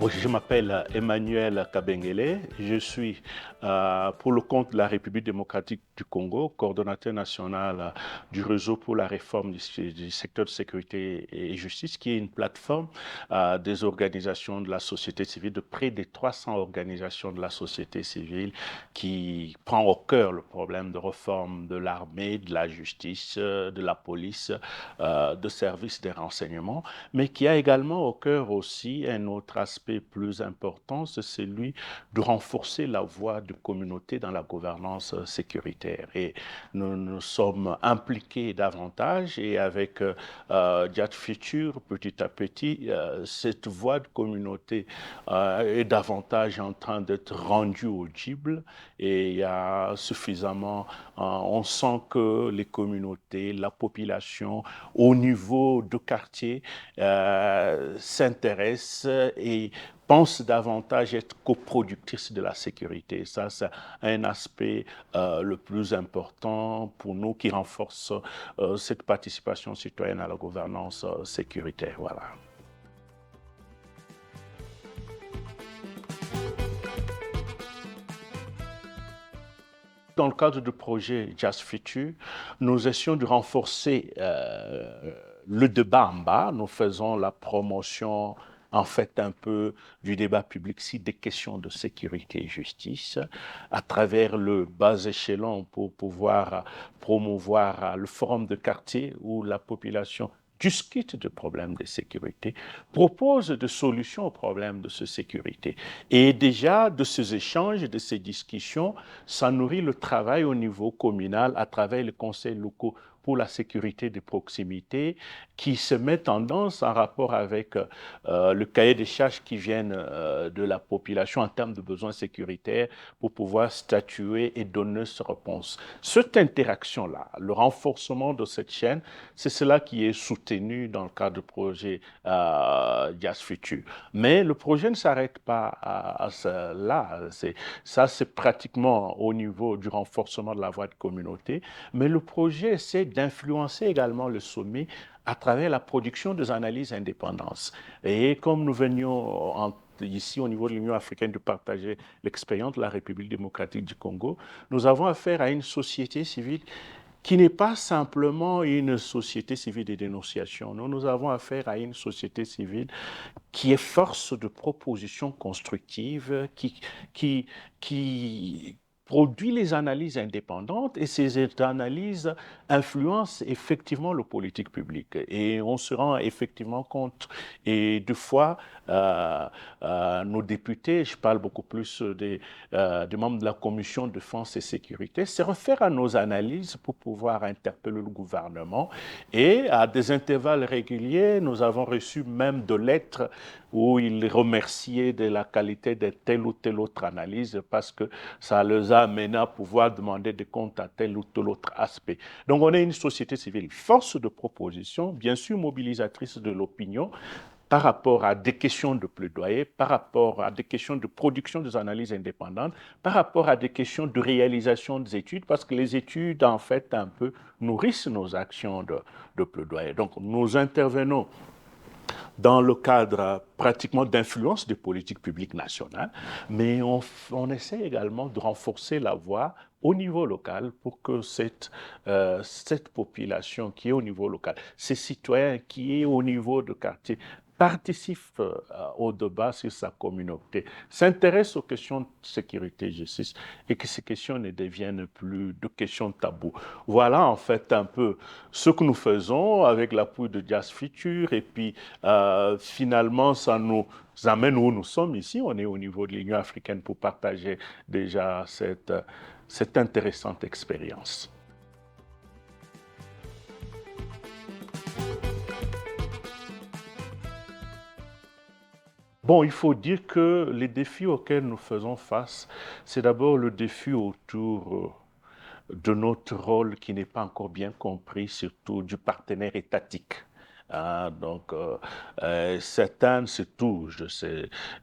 Oui, je m'appelle Emmanuel Kabengele. Je suis, pour le compte de la République démocratique du Congo, coordonnateur national du réseau pour la réforme du secteur de sécurité et justice, qui est une plateforme des organisations de la société civile, de près de 300 organisations de la société civile, qui prend au cœur le problème de réforme de l'armée, de la justice, de la police, de services des renseignements, mais qui a également au cœur aussi un autre aspect plus important, c'est celui de renforcer la voix de communauté dans la gouvernance sécuritaire. Et nous sommes impliqués davantage et avec Diat Future, petit à petit, cette voix de communauté est davantage en train d'être rendue audible et il y a suffisamment, on sent que les communautés, la population au niveau de quartier s'intéressent et pensent davantage être coproductrices de la sécurité. Ça, c'est un aspect le plus important pour nous qui renforce cette participation citoyenne à la gouvernance sécuritaire. Voilà. Dans le cadre du projet Jazz Future, nous essayons de renforcer le débat en bas. Nous faisons la promotion en fait un peu du débat public sur des questions de sécurité et justice à travers le bas échelon pour pouvoir promouvoir le forum de quartier où la population discute de problèmes de sécurité, propose des solutions aux problèmes de sécurité. Et déjà, de ces échanges, de ces discussions, ça nourrit le travail au niveau communal à travers les conseils locaux pour la sécurité de proximité qui se met en danse en rapport avec le cahier des charges qui viennent de la population en termes de besoins sécuritaires pour pouvoir statuer et donner cette réponse. Cette interaction-là, le renforcement de cette chaîne, c'est cela qui est soutenu dans le cadre du projet Jazz Future. Mais le projet ne s'arrête pas à cela. Ça, c'est pratiquement au niveau du renforcement de la voix de communauté. Mais le projet essaie d'influencer également le sommet à travers la production des analyses indépendantes. Et comme nous venions ici au niveau de l'Union africaine de partager l'expérience de la République démocratique du Congo, nous avons affaire à une société civile qui n'est pas simplement une société civile de dénonciation. Nous avons affaire à une société civile qui est force de proposition constructive, qui, qui produit les analyses indépendantes et ces analyses influencent effectivement le politique public. Et on se rend effectivement compte, et deux fois, nos députés, je parle beaucoup plus des membres de la commission de défense et sécurité, se réfèrent à nos analyses pour pouvoir interpeller le gouvernement. Et à des intervalles réguliers, nous avons reçu même de lettres où ils remerciaient de la qualité de telle ou telle autre analyse parce que ça les a amenés à pouvoir demander des comptes à tel ou tel autre aspect. Donc on est une société civile, force de proposition, bien sûr mobilisatrice de l'opinion, par rapport à des questions de plaidoyer, par rapport à des questions de production des analyses indépendantes, par rapport à des questions de réalisation des études, parce que les études, en fait, un peu nourrissent nos actions de plaidoyer. Donc, nous intervenons dans le cadre pratiquement d'influence des politiques publiques nationales, mais on essaie également de renforcer la voix au niveau local pour que cette population qui est au niveau local, ces citoyens qui est au niveau de quartier, participe au débat sur sa communauté, s'intéresse aux questions de sécurité et justice et que ces questions ne deviennent plus de questions taboues. Voilà en fait un peu ce que nous faisons avec l'appui de Jazz Future et puis finalement ça nous amène où nous sommes ici. On est au niveau de l'Union africaine pour partager déjà cette intéressante expérience. Bon, il faut dire que les défis auxquels nous faisons face, c'est d'abord le défi autour de notre rôle qui n'est pas encore bien compris, surtout du partenaire étatique. Ah, donc, certains se touchent.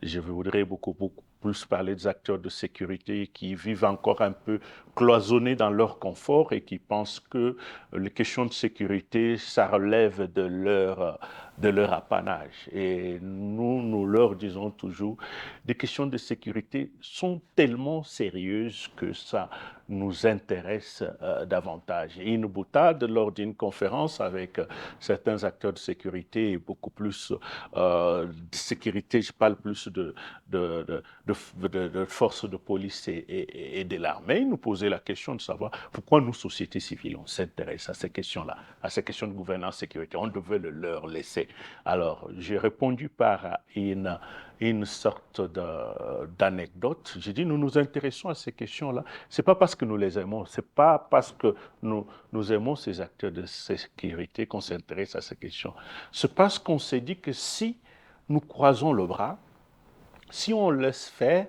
Je voudrais beaucoup plus parler des acteurs de sécurité qui vivent encore un peu cloisonnés dans leur confort et qui pensent que les questions de sécurité, ça relève de leur de leur apanage. Et nous leur disons toujours, des questions de sécurité sont tellement sérieuses que ça nous intéresse davantage. Et une boutade lors d'une conférence avec certains acteurs de sécurité, beaucoup plus de sécurité, je parle plus de forces de police et de l'armée, nous poser la question de savoir pourquoi nous, sociétés civiles, on s'intéresse à ces questions-là, à ces questions de gouvernance sécurité. On devait le leur laisser. Alors, j'ai répondu par une sorte d'anecdote. J'ai dit, nous nous intéressons à ces questions-là. C'est pas parce que nous les aimons, c'est pas parce que nous aimons ces acteurs de sécurité qu'on s'intéresse à ces questions. C'est parce qu'on s'est dit que si nous croisons le bras, si on laisse faire,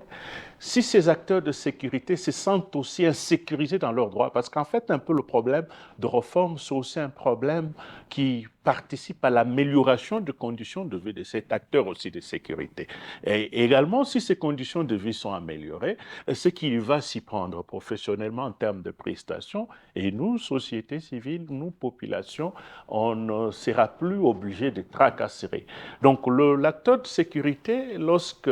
si ces acteurs de sécurité se sentent aussi insécurisés dans leurs droits, parce qu'en fait, un peu le problème de réforme, c'est aussi un problème qui participe à l'amélioration des conditions de vie de cet acteur aussi de sécurité. Et également, si ces conditions de vie sont améliorées, ce qui va s'y prendre professionnellement en termes de prestations, et nous, société civile, nous, population, on ne sera plus obligé de tracasser. Donc, l'acteur de sécurité, lorsque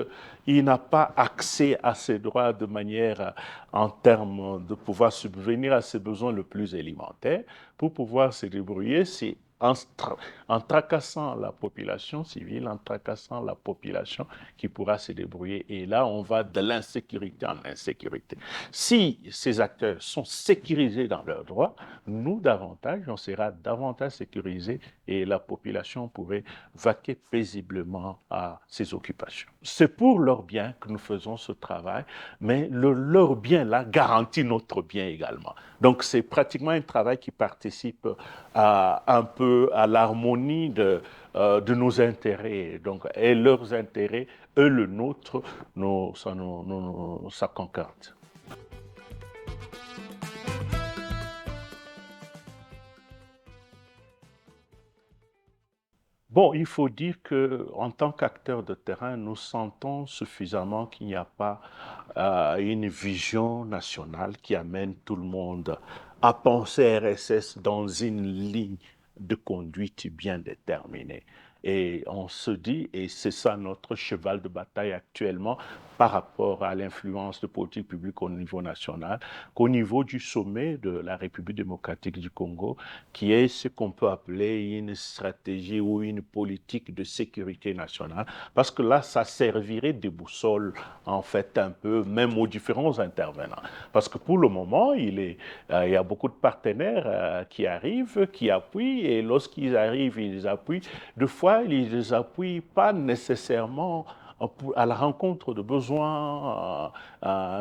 il n'a pas accès à ses droits de manière en termes de pouvoir subvenir à ses besoins les plus élémentaires, pour pouvoir se débrouiller, c'est en tracassant la population civile, en tracassant la population qui pourra se débrouiller. Et là, on va de l'insécurité en insécurité. Si ces acteurs sont sécurisés dans leurs droits, nous, davantage, on sera davantage sécurisés et la population pourrait vaquer paisiblement à ses occupations. C'est pour leur bien que nous faisons ce travail, mais leur bien là garantit notre bien également. Donc c'est pratiquement un travail qui participe un peu à l'harmonie de nos intérêts. Donc, et leurs intérêts, eux le nôtre, ça concorde. Bon, il faut dire qu'en tant qu'acteurs de terrain, nous sentons suffisamment qu'il n'y a pas une vision nationale qui amène tout le monde à penser RSS dans une ligne de conduite bien déterminée. Et on se dit, et c'est ça notre cheval de bataille actuellement par rapport à l'influence de politique publique au niveau national, qu'au niveau du sommet de la République démocratique du Congo, qui est ce qu'on peut appeler une stratégie ou une politique de sécurité nationale, parce que là, ça servirait de boussole, en fait, un peu, même aux différents intervenants. Parce que pour le moment, il y a beaucoup de partenaires qui arrivent, qui appuient, et lorsqu'ils arrivent, ils appuient. Des fois, ils ne les appuient pas nécessairement à la rencontre de besoins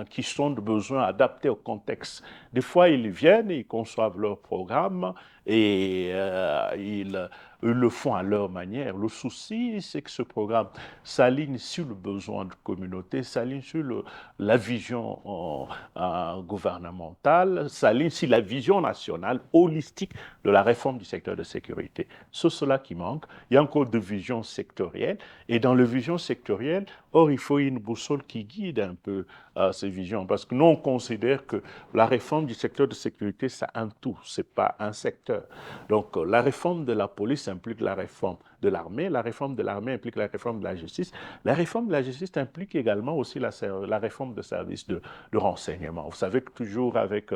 qui sont de besoins adaptés au contexte. Des fois, ils viennent, ils conçoivent leur programme et ils le font à leur manière. Le souci, c'est que ce programme s'aligne sur le besoin de communauté, s'aligne sur la vision gouvernementale, s'aligne sur la vision nationale, holistique de la réforme du secteur de sécurité. C'est cela qui manque. Il y a encore de vision sectorielle. Et dans la vision sectorielle, or, il faut une boussole qui guide un peu ces visions. Parce que nous, on considère que la réforme du secteur de sécurité, c'est un tout, ce n'est pas un secteur. Donc, la réforme de la police implique la réforme de l'armée, la réforme de l'armée implique la réforme de la justice, la réforme de la justice implique également aussi la réforme de services de renseignement. Vous savez que toujours avec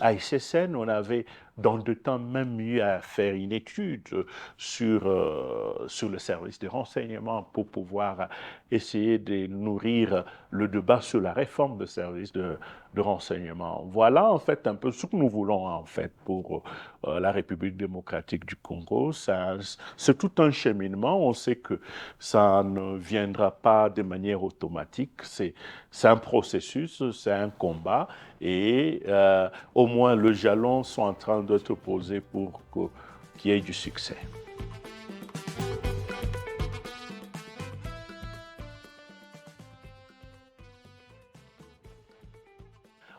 AICSN, on avait dans le temps même eu à faire une étude sur le service de renseignement pour pouvoir essayer de nourrir le débat sur la réforme de service de renseignement. Voilà en fait un peu ce que nous voulons en fait pour la République démocratique du Congo. C'est tout un cheminement. On sait que ça ne viendra pas de manière automatique. C'est un processus, c'est un combat et au moins le jalon sont en train d'être posés pour qu'il y ait du succès.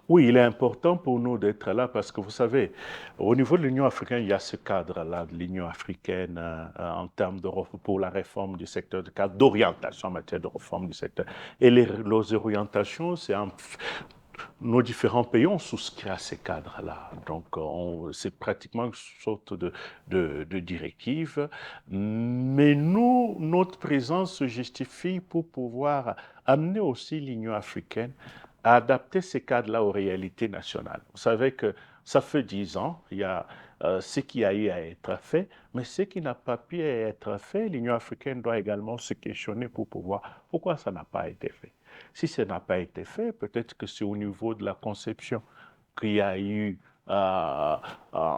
Oui, il est important pour nous d'être là parce que vous savez, au niveau de l'Union africaine, il y a ce cadre-là de l'Union africaine en termes pour la réforme du secteur, de cadre d'orientation en matière de réforme du secteur. Et les orientations, nos différents pays ont souscrit à ces cadres-là. Donc, c'est pratiquement une sorte de directive. Mais nous, notre présence se justifie pour pouvoir amener aussi l'Union africaine à adapter ces cadres-là aux réalités nationales. Vous savez que ça fait 10 ans, il y a ce qui a eu à être fait, mais ce qui n'a pas pu être fait, l'Union africaine doit également se questionner pour pouvoir pourquoi ça n'a pas été fait. Si ça n'a pas été fait, peut-être que c'est au niveau de la conception qu'il y a eu euh, euh,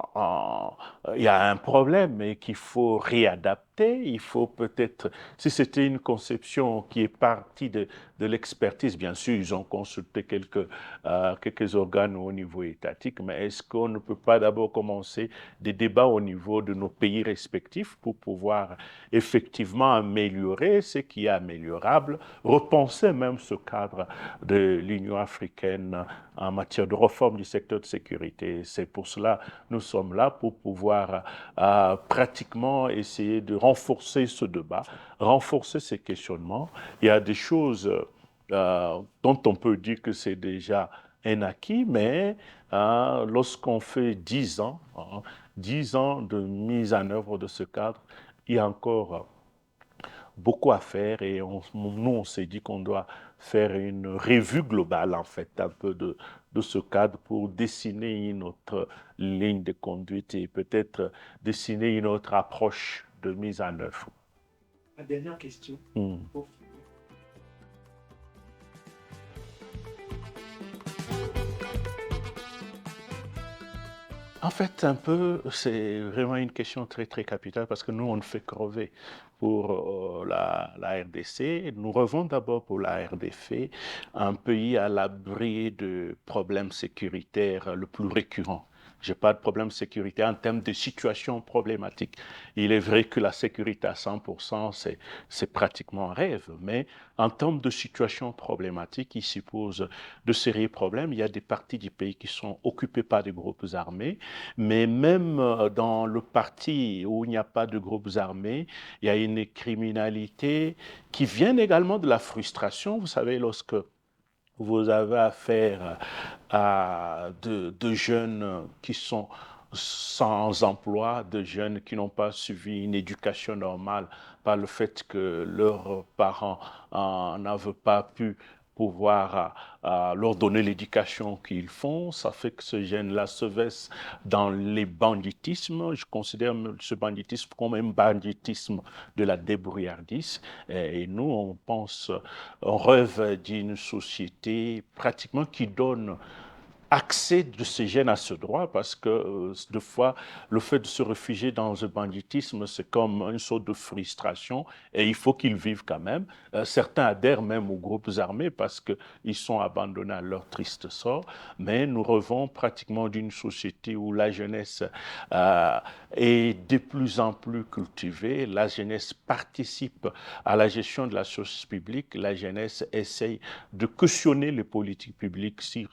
il y a un problème et qu'il faut réadapter. Il faut peut-être, si c'était une conception qui est partie de l'expertise, bien sûr, ils ont consulté quelques organes au niveau étatique, mais est-ce qu'on ne peut pas d'abord commencer des débats au niveau de nos pays respectifs pour pouvoir effectivement améliorer ce qui est améliorable, repenser même ce cadre de l'Union africaine en matière de réforme du secteur de sécurité. C'est pour cela que nous sommes là pour pouvoir pratiquement essayer de renforcer ce débat, renforcer ces questionnements. Il y a des choses dont on peut dire que c'est déjà un acquis, mais lorsqu'on fait 10 ans, 10 ans de mise en œuvre de ce cadre, il y a encore beaucoup à faire et nous, on s'est dit qu'on doit faire une revue globale, en fait, un peu de ce cadre pour dessiner une autre ligne de conduite et peut-être dessiner une autre approche de mise en œuvre. La dernière question. En fait, un peu, c'est vraiment une question très, très capitale parce que nous, on ne fait que rêver pour la RDC. Nous revons d'abord pour la RDC, un pays à l'abri de problèmes sécuritaires le plus récurrent. Je n'ai pas de problème sécuritaire en termes de situation problématique. Il est vrai que la sécurité à 100%, c'est pratiquement un rêve, mais en termes de situation problématique, il s'y pose de sérieux problèmes. Il y a des parties du pays qui sont occupées par des groupes armés, mais même dans le parti où il n'y a pas de groupes armés, il y a une criminalité qui vient également de la frustration. Vous savez, lorsque vous avez affaire à de jeunes qui sont sans emploi, de jeunes qui n'ont pas suivi une éducation normale par le fait que leurs parents n'avaient pas pu pouvoir leur donner l'éducation qu'ils font. Ça fait que ce jeune-là se verse dans les banditismes. Je considère ce banditisme comme un banditisme de la débrouillardise. Et nous, on pense, on rêve d'une société pratiquement qui donne accès de ces jeunes à ce droit parce que deux fois, le fait de se réfugier dans le banditisme, c'est comme une sorte de frustration et il faut qu'ils vivent quand même. Certains adhèrent même aux groupes armés parce qu'ils sont abandonnés à leur triste sort, mais nous rêvons pratiquement d'une société où la jeunesse est de plus en plus cultivée, la jeunesse participe à la gestion de la chose publique, la jeunesse essaye de cautionner les politiques publiques sur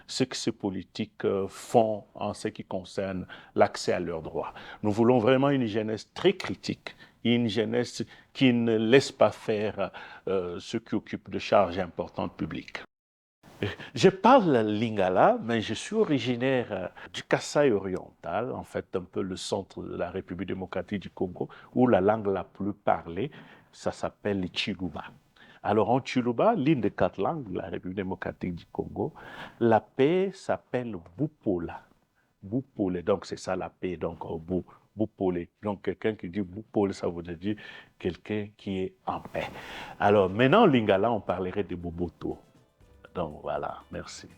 ce que ces politiques font en ce qui concerne l'accès à leurs droits. Nous voulons vraiment une jeunesse très critique, une jeunesse qui ne laisse pas faire ceux qui occupent de charges importantes publiques. Je parle lingala, mais je suis originaire du Kasaï oriental, en fait un peu le centre de la République démocratique du Congo, où la langue la plus parlée, ça s'appelle le Chiluba. Alors en Chiluba, l'une des 4 langues de la République démocratique du Congo, la paix s'appelle Bupola. Bupole, donc c'est ça la paix, donc Bupole. Donc quelqu'un qui dit Bupole, ça veut dire quelqu'un qui est en paix. Alors maintenant, en lingala, on parlerait de Boboto. Donc voilà, merci.